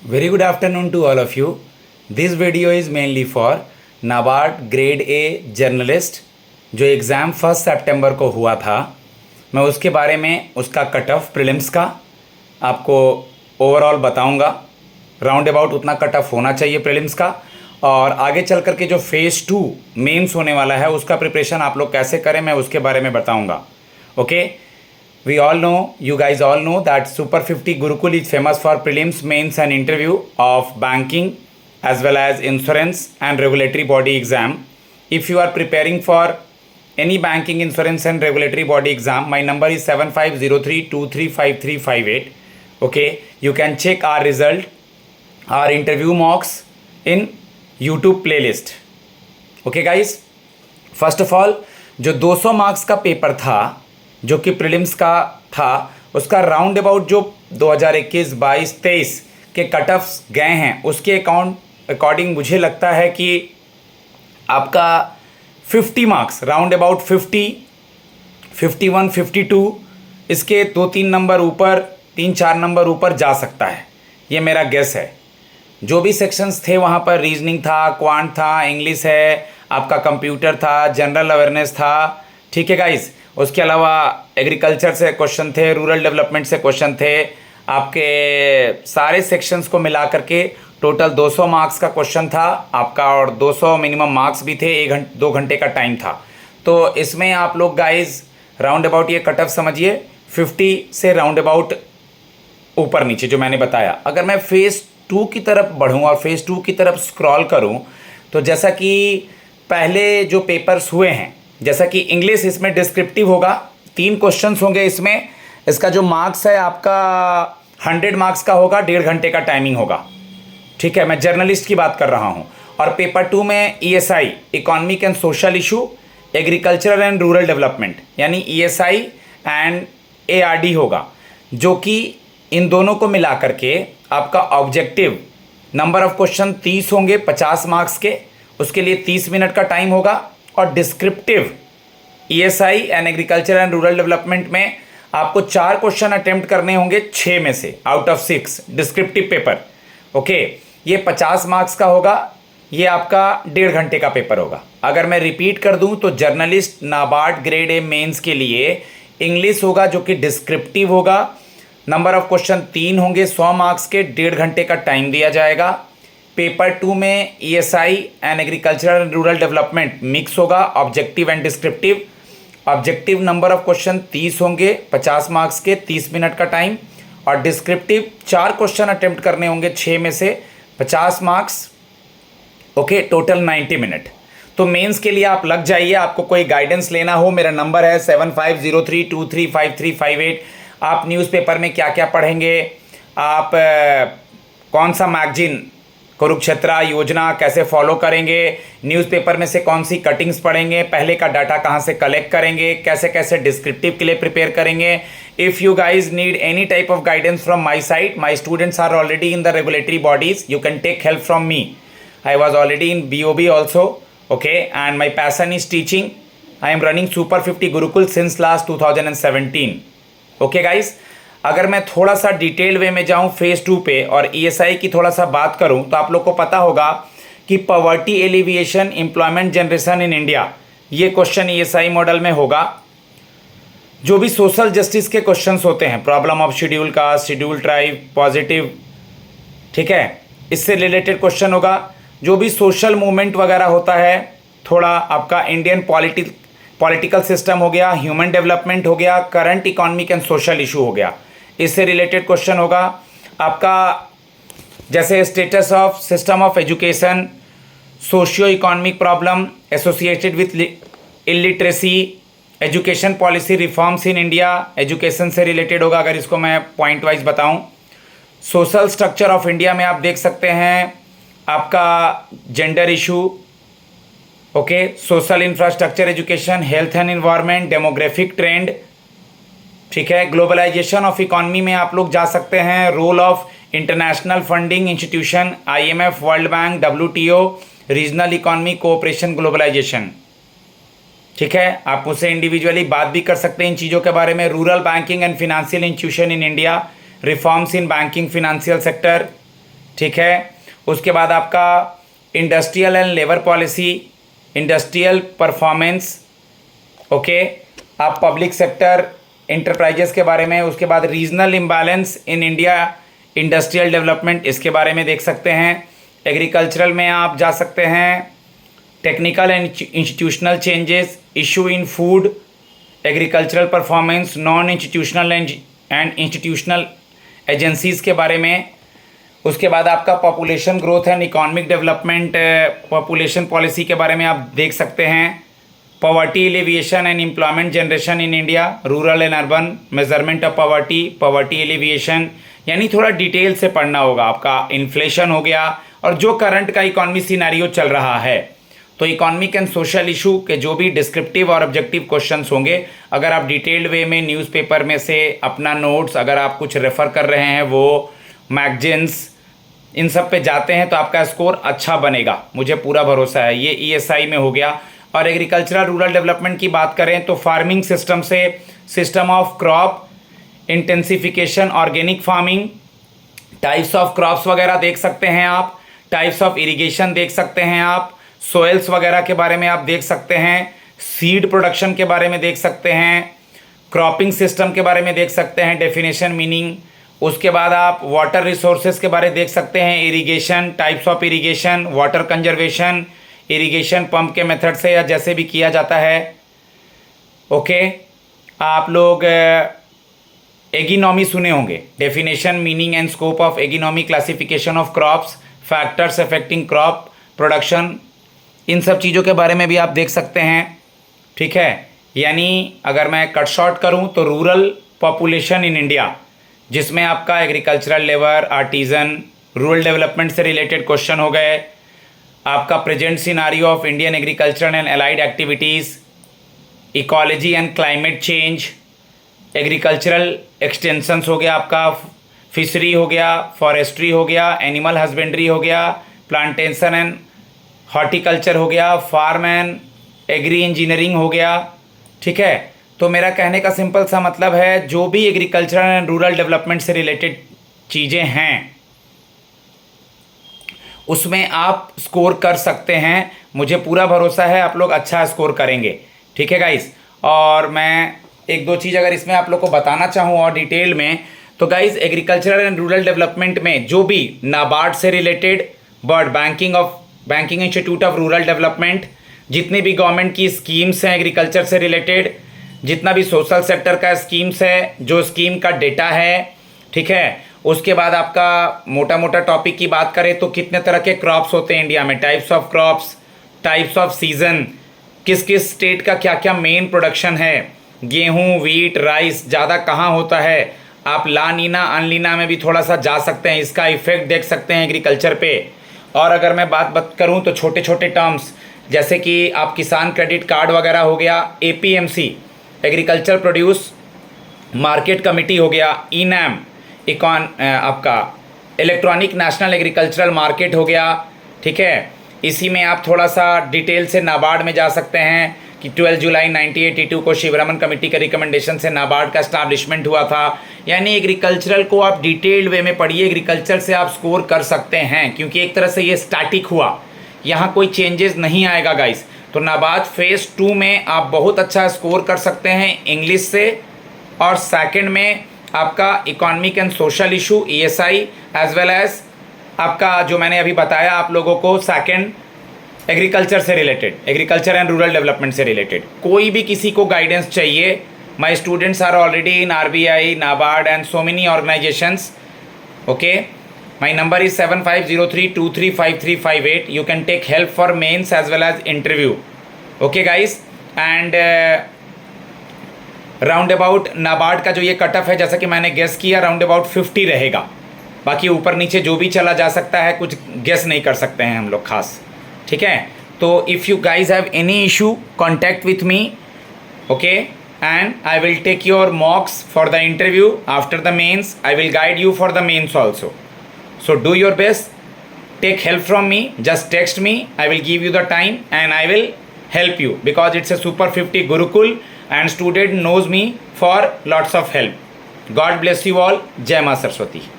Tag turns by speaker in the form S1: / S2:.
S1: Very good afternoon to all of you. This video is mainly for NABARD grade a journalist जो exam 1 सितंबर को हुआ था। मैं उसके बारे में उसका कट ऑफ प्रीलिम्स का आपको ओवरऑल बताऊंगा। राउंड अबाउट उतना कट ऑफ होना चाहिए प्रीलिम्स का, और आगे चल कर के जो फेज़ 2 मेंस होने वाला है उसका प्रिपरेशन आप लोग कैसे करें मैं उसके बारे में बताऊँगा। Okay, we all know, you guys all know that Super 50 Gurukul is famous for prelims, mains and interview of banking as well as insurance and regulatory body exam. If you are preparing for any banking, insurance and regulatory body exam, my number is 7503235358. Okay, you can check our result, our interview mocks in YouTube playlist. Okay guys, first of all जो 200 marks का paper था जो कि prelims का था, उसका round about जो 2021, 22, 23 के कट ऑफ्स गए हैं उसके अकॉर्डिंग मुझे लगता है कि आपका 50 मार्क्स राउंड अबाउट 50, 51, 52 इसके 2-3 नंबर ऊपर, 3-4 नंबर ऊपर जा सकता है, ये मेरा गेस है। जो भी सेक्शंस थे वहाँ पर रीजनिंग था, क्वांट था, इंग्लिश है, आपका कंप्यूटर था, जनरल अवेयरनेस था, ठीक है गाइस। उसके अलावा एग्रीकल्चर से क्वेश्चन थे, रूरल डेवलपमेंट से क्वेश्चन थे, आपके सारे सेक्शंस को मिला करके टोटल 200 मार्क्स का क्वेश्चन था आपका, और 200 मिनिमम मार्क्स भी थे, 2 घंटे का टाइम था। तो इसमें आप लोग गाइस राउंड अबाउट ये कट ऑफ समझिए 50 से राउंड अबाउट ऊपर नीचे जो मैंने बताया। अगर मैं फेज़ 2 की तरफ बढ़ूँ और फेज़ 2 की तरफ स्क्रॉल करूँ तो जैसा कि पहले जो पेपर्स हुए हैं, जैसा कि इंग्लिश इसमें डिस्क्रिप्टिव होगा, 3 क्वेश्चंस होंगे इसमें। इसका जो मार्क्स है आपका 100 मार्क्स का होगा, 1.5 घंटे का टाइमिंग होगा, ठीक है। मैं जर्नलिस्ट की बात कर रहा हूँ। और पेपर 2 में ESI, economic and social issue, agricultural and rural development, यानी ईएसआई एंड एआरडी होगा, जो कि इन दोनों को मिला करके आपका ऑब्जेक्टिव नंबर ऑफ क्वेश्चन 30 होंगे 50 मार्क्स के, उसके लिए 30 मिनट का टाइम होगा। और descriptive ESI and agriculture and rural development में आपको 4 क्वेश्चन अटेम्प्ट करने होंगे 6 में से out of 6 descriptive paper. Okay, ये 50 मार्क्स का होगा, ये आपका 1.5 घंटे का पेपर होगा। अगर मैं रिपीट कर दूं तो journalist NABARD grade A mains के लिए इंग्लिश होगा जो कि डिस्क्रिप्टिव होगा, नंबर ऑफ क्वेश्चन 3 होंगे 100 मार्क्स के, 1.5 घंटे का टाइम दिया जाएगा। पेपर 2 में ESI and agriculture and rural development mix होगा, objective and descriptive. Objective number of question 30 होंगे 50 मार्क्स के, 30 मिनट का टाइम। और डिस्क्रिप्टिव 4 क्वेश्चन अटेम्प्ट करने होंगे 6 में से 50 मार्क्स। Okay, total 90 minute. तो मेंस के लिए आप लग जाइए। आपको कोई गाइडेंस लेना हो, मेरा नंबर है 7503235358। आप न्यूज़पेपर में क्या क्या पढ़ेंगे, आप कौन सा मैगजीन कुरुक्षेत्र योजना कैसे फॉलो करेंगे, न्यूज़पेपर में से कौन सी कटिंग्स पढ़ेंगे, पहले का डाटा कहाँ से कलेक्ट करेंगे, कैसे कैसे डिस्क्रिप्टिव के लिए प्रिपेयर करेंगे। If you guys need any type of guidance from my side, my students are already in the regulatory bodies, you can take help from me. I was already in BOB also, okay, and my passion is teaching. I am running Super 50 Gurukul since last 2017। Okay guys, अगर मैं थोड़ा सा detail वे में जाऊं phase 2 पे और ESI की थोड़ा सा बात करूं तो आप लोग को पता होगा कि poverty alleviation, employment generation in India, ये क्वेश्चन ईएसआई मॉडल में होगा। जो भी सोशल जस्टिस के क्वेश्चंस होते हैं, problem of schedule caste, schedule tribe, positive, ठीक है, इससे रिलेटेड क्वेश्चन होगा। जो भी सोशल मूवमेंट वगैरह होता है, थोड़ा आपका इंडियन पॉलिटिकल सिस्टम हो गया, ह्यूमन डेवलपमेंट हो गया, current economic and social issue हो गया, इससे रिलेटेड क्वेश्चन होगा। आपका जैसे status of system of education, socio economic problem associated with illiteracy, education policy reforms in India, education से रिलेटेड होगा अगर इसको मैं पॉइंट वाइज बताऊं। सोशल स्ट्रक्चर ऑफ इंडिया में आप देख सकते हैं आपका gender issue, okay, social infrastructure, education, health and environment, demographic trend, ठीक है। ग्लोबलाइजेशन ऑफ इकॉनमी में आप लोग जा सकते हैं, role of international funding institution, IMF, world bank, WTO, regional economy cooperation, globalization, ठीक है। आप मुझसे इंडिविजुअली बात भी कर सकते हैं इन चीज़ों के बारे में। Rural banking and financial institution in India, reforms in banking financial sector, ठीक है। उसके बाद आपका industrial and labour policy, industrial performance, okay. आप पब्लिक सेक्टर इंटरप्राइजेस के बारे में, उसके बाद regional imbalance in India, industrial development, इसके बारे में देख सकते हैं। एग्रीकल्चरल में आप जा सकते हैं technical and institutional changes, issue in food, agricultural performance, non institutional and institutional agencies के बारे में। उसके बाद आपका population growth and economic development, population policy के बारे में आप देख सकते हैं। Poverty alleviation and employment generation in India, rural and urban, measurement of poverty, poverty alleviation, यानी थोड़ा डिटेल से पढ़ना होगा। आपका इन्फ्लेशन हो गया और जो करंट का इकोनॉमी सिनेरियो चल रहा है, तो इकोनॉमिक एंड सोशल इशू के जो भी डिस्क्रिप्टिव और ऑब्जेक्टिव क्वेश्चंस होंगे, अगर आप डिटेल्ड वे में न्यूज़पेपर में से अपना नोट्स अगर आप कुछ रेफ़र कर रहे हैं, वो मैगजीन्स, इन सब पे जाते हैं, तो आपका स्कोर अच्छा बनेगा, मुझे पूरा भरोसा है। ये ईएसआई में हो गया। और एग्रीकल्चरल रूरल डेवलपमेंट की बात करें तो फार्मिंग सिस्टम से system of crop intensification, organic farming, types of crops वगैरह देख सकते हैं आप, टाइप्स ऑफ इरिगेशन देख सकते हैं आप, सोइल्स वगैरह के बारे में आप देख सकते हैं, सीड प्रोडक्शन के बारे में देख सकते हैं, क्रॉपिंग सिस्टम के बारे में देख सकते हैं, डेफिनेशन, मीनिंग। उसके बाद आप वाटर रिसोर्सेज के बारे में देख सकते हैं, irrigation, types of irrigation, water conservation, irrigation pump के मेथड से या जैसे भी किया जाता है, ओके। आप लोग एगिनॉमी सुने होंगे, definition, meaning and scope of agronomy, classification of crops, factors affecting crop production, इन सब चीज़ों के बारे में भी आप देख सकते हैं, ठीक है। यानी अगर मैं कट शॉर्ट करूं तो रूरल पॉपुलेशन इन इंडिया, जिसमें आपका agricultural labour, artisan, rural development से रिलेटेड क्वेश्चन हो गए, आपका present scenario of Indian agriculture and allied activities, ecology and climate change, agricultural extensions हो गया, आपका फिशरी हो गया, फॉरेस्ट्री हो गया, एनिमल हस्बेंड्री हो गया, प्लांटेशन एंड हॉर्टिकल्चर हो गया, फार्म एंड एग्री इंजीनियरिंग हो गया, ठीक है। तो मेरा कहने का सिंपल सा मतलब है, जो भी एग्रीकल्चर एंड रूरल डेवलपमेंट से रिलेटेड चीज़ें हैं उसमें आप स्कोर कर सकते हैं। मुझे पूरा भरोसा है आप लोग अच्छा स्कोर करेंगे, ठीक है गाइस। और मैं एक दो चीज़ अगर इसमें आप लोग को बताना चाहूँ और डिटेल में, तो guys agricultural and rural development में जो भी नाबार्ड से related, bird banking institute of rural development, जितनी भी गवर्नमेंट की स्कीम्स हैं एग्रीकल्चर से रिलेटेड, जितना भी सोशल सेक्टर का स्कीम्स है, जो स्कीम का डेटा है, ठीक है। उसके बाद आपका मोटा मोटा टॉपिक की बात करें तो कितने तरह के क्रॉप्स होते हैं इंडिया में, types of crops, types off season, किस किस स्टेट का क्या क्या मेन प्रोडक्शन है, गेहूं, वीट, राइस ज़्यादा कहाँ होता है। आप ला नीना अनलीना में भी थोड़ा सा जा सकते हैं, इसका इफेक्ट देख सकते हैं एग्रीकल्चर पे। और अगर मैं बात करूँ तो छोटे छोटे टर्म्स, जैसे कि आप किसान क्रेडिट कार्ड वगैरह हो गया, APMC agriculture produce market committee हो गया, ENAM आपका इलेक्ट्रॉनिक नेशनल एग्रीकल्चरल मार्केट हो गया, ठीक है। इसी में आप थोड़ा सा डिटेल से नाबार्ड में जा सकते हैं कि 12 जुलाई 1982 को शिवरमन कमेटी के रिकमेंडेशन से नाबार्ड का एस्टैब्लिशमेंट हुआ था। यानी एग्रीकल्चरल को आप डिटेल्ड वे में पढ़िए, एग्रीकल्चर से आप स्कोर कर सकते हैं, क्योंकि एक तरह से ये स्टैटिक हुआ, यहाँ कोई चेंजेस नहीं आएगा गाइस। तो नाबार्ड फेज़ 2 में आप बहुत अच्छा स्कोर कर सकते हैं इंग्लिश से, और सेकंड में आपका economic and social issue ESI as well as आपका जो मैंने अभी बताया आप लोगों को, सेकंड एग्रीकल्चर से related, agriculture and rural development से रिलेटेड। कोई भी किसी को गाइडेंस चाहिए, my students are already in RBI, NABARD and so many organizations, okay. My number is 7503235358. You can take help for mains as well as interview, okay guys. And round about NABARD का जो ये cut off है, जैसा कि मैंने guess किया, round about 50 रहेगा। बाकी ऊपर नीचे जो भी चला जा सकता है, कुछ गेस नहीं कर सकते हैं हम लोग खास, ठीक है। तो if you guys have any issue contact with me, okay, and I will take your mocks for the interview after the mains. I will guide you for the mains also. So do your best, take help from me, just text me, I will give you the time and I will help you, because it's a Super 50 Gurukul and student knows me for lots of help. God bless you all. Jai Maa Saraswati.